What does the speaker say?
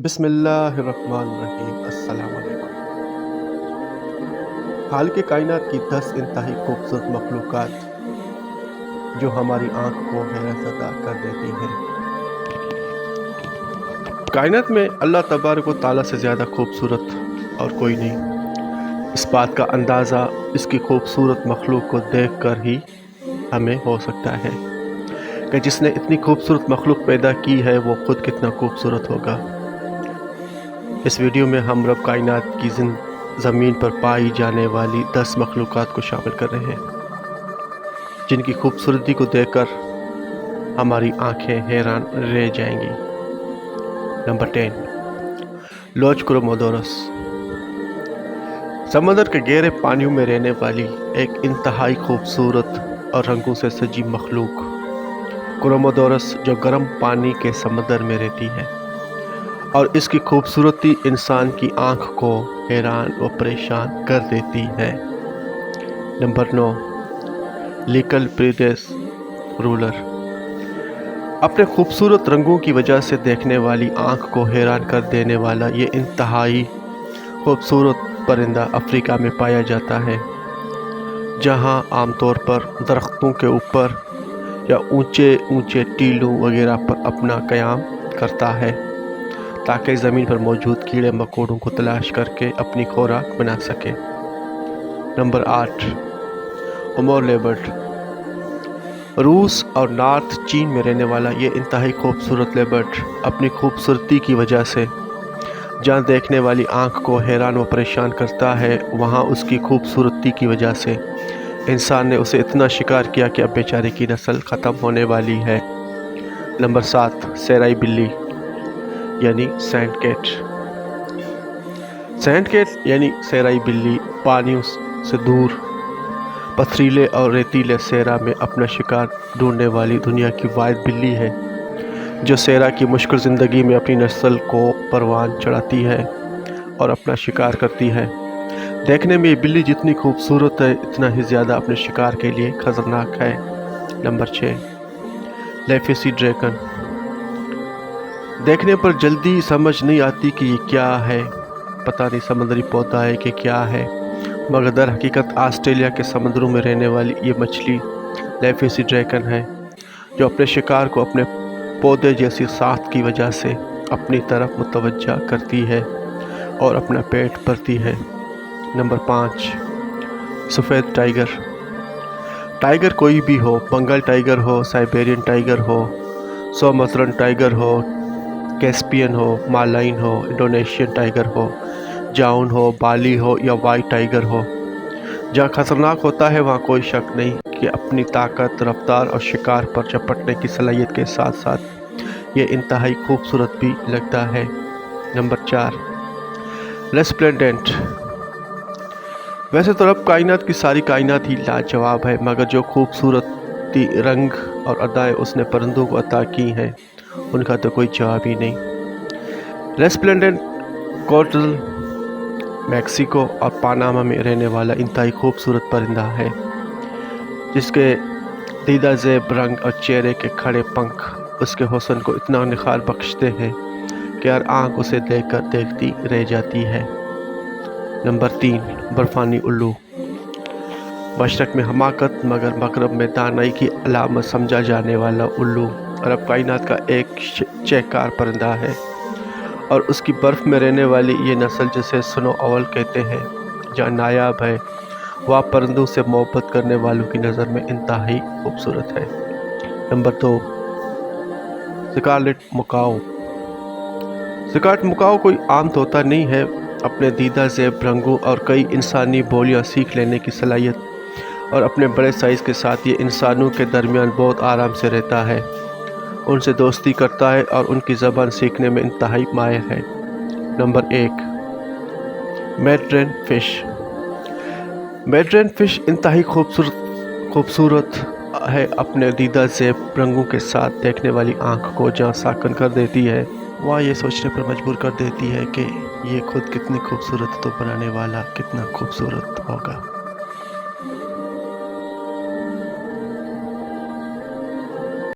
बिस्मिल्लाहिर्रहमानिर्रहीम। अस्सलाम वालेकुम। हाल के कायनात की 10 इंतहाई खूबसूरत मखलूक़ात जो हमारी आँख को हैरत ज़दा कर देती हैं। कायनात में अल्लाह तबारक व तआला से ज़्यादा खूबसूरत और कोई नहीं। इस बात का अंदाज़ा इसकी खूबसूरत मखलूक को देख कर ही हमें हो सकता है कि जिसने इतनी खूबसूरत मखलूक पैदा की है वो ख़ुद कितना खूबसूरत होगा। इस वीडियो में हम रब कायनात की ज़मीन पर पाई जाने वाली 10 मखलूक़ात को शामिल कर रहे हैं जिनकी खूबसूरती को देखकर हमारी आंखें हैरान रह जाएंगी। नंबर 10, लोच क्रोमोडोरस। समंदर के गहरे पानियों में रहने वाली एक इंतहाई खूबसूरत और रंगों से सजी मखलूक क्रोमोडोरस जो गर्म पानी के समंदर में रहती है और इसकी खूबसूरती इंसान की आँख को हैरान व परेशान कर देती है। नंबर 9, लिकल प्रीडेस रूलर। अपने खूबसूरत रंगों की वजह से देखने वाली आँख को हैरान कर देने वाला ये इंतहाई खूबसूरत परिंदा अफ्रीका में पाया जाता है, जहाँ आमतौर पर दरख्तों के ऊपर या ऊंचे ऊंचे टीलों वगैरह पर अपना क़याम करता है ताकि ज़मीन पर मौजूद कीड़े मकोड़ों को तलाश करके अपनी खुराक बना सके। Number 8, Amur leopard. रूस और नॉर्थ चीन में रहने वाला ये इंतहाई खूबसूरत लेपर्ड अपनी खूबसूरती की वजह से जहाँ देखने वाली आँख को हैरान व परेशान करता है, वहाँ उसकी खूबसूरती की वजह से इंसान ने उसे इतना शिकार किया कि अब बेचारे की नस्ल ख़त्म होने वाली है। नंबर 7, सैराई बिल्ली यानी सैंड कैट। सैंड कैट यानी सैराई बिल्ली पानियों से दूर पथरीले और रेतीले सहरा में अपना शिकार ढूंढने वाली दुनिया की वाहिद बिल्ली है जो सहरा की मुश्किल ज़िंदगी में अपनी नस्ल को परवान चढ़ाती है और अपना शिकार करती है। देखने में ये बिल्ली जितनी खूबसूरत है इतना ही ज़्यादा अपने शिकार के लिए ख़तरनाक है। Number 6, leafy sea dragon. देखने पर जल्दी समझ नहीं आती कि ये क्या है, पता नहीं समुद्री पौधा है कि क्या है, मगर दर हकीकत ऑस्ट्रेलिया के समुद्रों में रहने वाली ये मछली लेफेसी ड्रैगन है जो अपने शिकार को अपने पौधे जैसी साख्त की वजह से अपनी तरफ मुतवज्जा करती है और अपना पेट भरती है। नंबर 5, सफ़ेद टाइगर। टाइगर कोई भी हो, बंगाल टाइगर हो, साइबेरियन टाइगर हो, सोमात्रन टाइगर हो, कैस्पियन हो, मालाइन हो, इंडोनेशियन टाइगर हो, जाउन हो, बाली हो या वाइट टाइगर हो, जहाँ खतरनाक होता है वहाँ कोई शक नहीं कि अपनी ताकत, रफ्तार और शिकार पर झपटने की सलाहियत के साथ साथ ये इंतहाई खूबसूरत भी लगता है। Number 4, resplendent. वैसे तो रब कायनात की सारी कायनात ही लाजवाब है, मगर जो खूबसूरती, रंग और अदाएँ उसने परिंदों को अता की हैं उनका तो कोई जवाब ही नहीं। रेस्प्लेंडेंट कोटल मैक्सिको और पनामा में रहने वाला इंतहाई खूबसूरत परिंदा है जिसके दीदा ज़ेब रंग और चेहरे के खड़े पंख उसके हुस्न को इतना निखार बख्शते हैं कि हर आँख उसे देखकर देखती रह जाती है। नंबर 3, बर्फ़ानी उल्लू। मशरक़ में हमाकत मगर मगरब में दानाई की अलामत समझा जाने वाला उल्लू अरब कायनात का एक चहकार परिंदा है और उसकी बर्फ़ में रहने वाली ये नस्ल जिसे स्नो ओवल कहते हैं जहाँ नायाब है, वह परिंदों से मोहब्बत करने वालों की नज़र में इंतहाई खूबसूरत है। Number 2, scarlet macaw. Scarlet macaw कोई आम तोता नहीं है। अपने दीदा ज़ेब रंगों और कई इंसानी बोलियां सीख लेने की सलाहियत और अपने बड़े साइज़ के साथ ये इंसानों के दरमियान बहुत आराम से रहता है, उनसे दोस्ती करता है और उनकी ज़बान सीखने में इंतहाई माहिर है। Number 1, mandarin fish. Mandarin fish इंतहाई खूबसूरत है। अपने दीदा ज़ेब रंगों के साथ देखने वाली आँख को जहाँ साकन कर देती है वह ये सोचने पर मजबूर कर देती है कि ये खुद कितनी खूबसूरत तो बनाने वाला कितना खूबसूरत होगा।